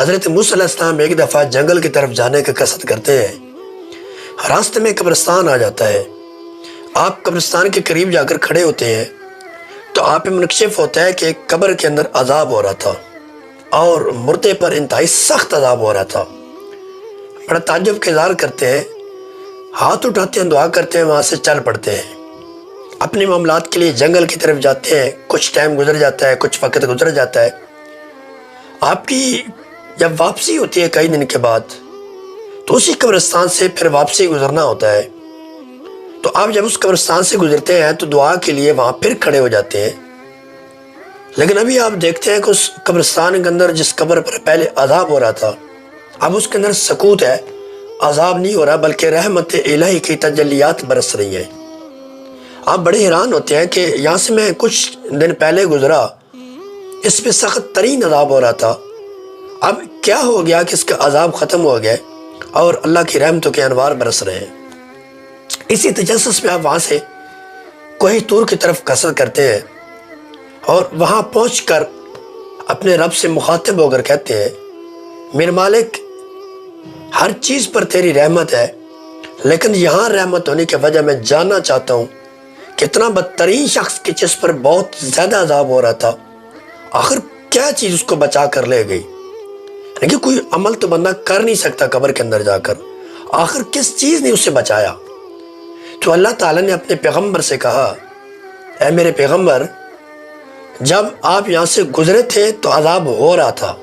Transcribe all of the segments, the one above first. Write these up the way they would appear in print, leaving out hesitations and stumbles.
حضرت موسیٰ علیہ السلام ایک دفعہ جنگل کی طرف جانے کا قصد کرتے ہیں۔ راستے میں قبرستان آ جاتا ہے۔ آپ قبرستان کے قریب جا کر کھڑے ہوتے ہیں تو آپ میں منکشف ہوتا ہے کہ ایک قبر کے اندر عذاب ہو رہا تھا اور مردے پر انتہائی سخت عذاب ہو رہا تھا۔ بڑا تعجب کا اظہار کرتے ہیں، ہاتھ اٹھاتے ہیں، دعا کرتے ہیں، وہاں سے چل پڑتے ہیں۔ اپنے معاملات کے لیے جنگل کی طرف جاتے ہیں۔ کچھ ٹائم گزر جاتا ہے، کچھ وقت گزر جاتا ہے۔ آپ کی جب واپسی ہوتی ہے کئی دن کے بعد تو اسی قبرستان سے پھر واپسی گزرنا ہوتا ہے۔ تو آپ جب اس قبرستان سے گزرتے ہیں تو دعا کے لیے وہاں پھر کھڑے ہو جاتے ہیں، لیکن ابھی آپ دیکھتے ہیں کہ اس قبرستان کے اندر جس قبر پر پہلے عذاب ہو رہا تھا اب اس کے اندر سکوت ہے، عذاب نہیں ہو رہا بلکہ رحمت الہی کی تجلیات برس رہی ہیں۔ آپ بڑے حیران ہوتے ہیں کہ یہاں سے میں کچھ دن پہلے گزرا، اس پہ سخت ترین عذاب ہو رہا تھا، اب کیا ہو گیا کہ اس کا عذاب ختم ہو گیا اور اللہ کی رحمتوں کے انوار برس رہے ہیں۔ اسی تجسس میں آپ وہاں سے کوہ طور کی طرف قصد کرتے ہیں اور وہاں پہنچ کر اپنے رب سے مخاطب ہو کر کہتے ہیں، میرے مالک ہر چیز پر تیری رحمت ہے، لیکن یہاں رحمت ہونے کی وجہ میں جاننا چاہتا ہوں کہ اتنا بدترین شخص کی جس پر بہت زیادہ عذاب ہو رہا تھا آخر کیا چیز اس کو بچا کر لے گئی؟ لیکن کوئی عمل تو بندہ کر نہیں سکتا قبر کے اندر جا کر، آخر کس چیز نے اسے بچایا؟ تو اللہ تعالیٰ نے اپنے پیغمبر سے کہا، اے میرے پیغمبر جب آپ یہاں سے گزرے تھے تو عذاب ہو رہا تھا،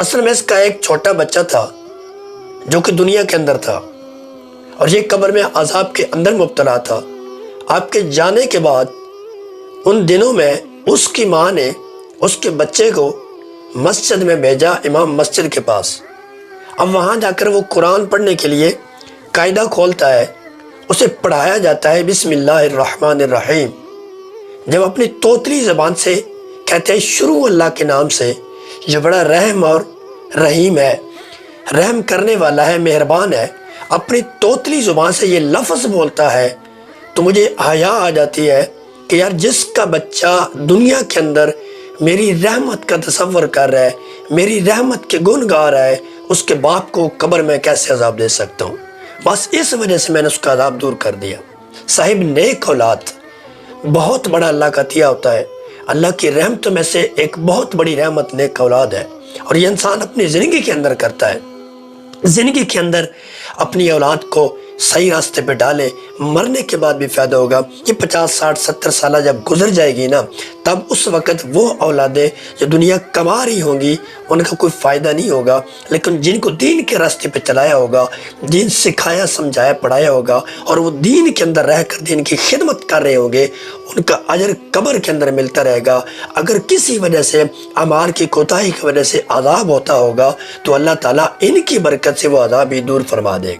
اصل میں اس کا ایک چھوٹا بچہ تھا جو کہ دنیا کے اندر تھا اور یہ قبر میں عذاب کے اندر مبتلا تھا۔ آپ کے جانے کے بعد ان دنوں میں اس کی ماں نے اس کے بچے کو مسجد میں بھیجا، امام مسجد کے پاس۔ اب وہاں جا کر وہ قرآن پڑھنے کے لیے قاعدہ کھولتا ہے، اسے پڑھایا جاتا ہے بسم اللہ الرحمن الرحیم۔ جب اپنی توتلی زبان سے کہتے ہیں شروع اللہ کے نام سے، یہ بڑا رحم اور رحیم ہے، رحم کرنے والا ہے، مہربان ہے، اپنی توتلی زبان سے یہ لفظ بولتا ہے تو مجھے حیا آ جاتی ہے کہ یار جس کا بچہ دنیا کے اندر میری رحمت کا تصور کر رہا ہے، میری رحمت کے گن گا رہا ہے، اس کے باپ کو قبر میں کیسے عذاب دے سکتا ہوں؟ بس اس وجہ سے میں نے اس کا عذاب دور کر دیا۔ صاحب نیک اولاد بہت بڑا اللہ کا عطیہ ہوتا ہے۔ اللہ کی رحمتوں میں سے ایک بہت بڑی رحمت نیک اولاد ہے، اور یہ انسان اپنی زندگی کے اندر کرتا ہے۔ زندگی کے اندر اپنی اولاد کو صحیح راستے پہ ڈالے، مرنے کے بعد بھی فائدہ ہوگا۔ یہ 50 60 70 سالہ جب گزر جائے گی نا، تب اس وقت وہ اولادیں جو دنیا کما رہی ہوں گی ان کا کوئی فائدہ نہیں ہوگا، لیکن جن کو دین کے راستے پہ چلایا ہوگا، دین سکھایا سمجھایا پڑھایا ہوگا اور وہ دین کے اندر رہ کر دین کی خدمت کر رہے ہوں گے، ان کا اجر قبر کے اندر ملتا رہے گا۔ اگر کسی وجہ سے اعمال کی کوتاہی کی وجہ سے عذاب ہوتا ہوگا تو اللہ تعالیٰ ان کی برکت سے وہ عذاب بھی دور فرما دے گا۔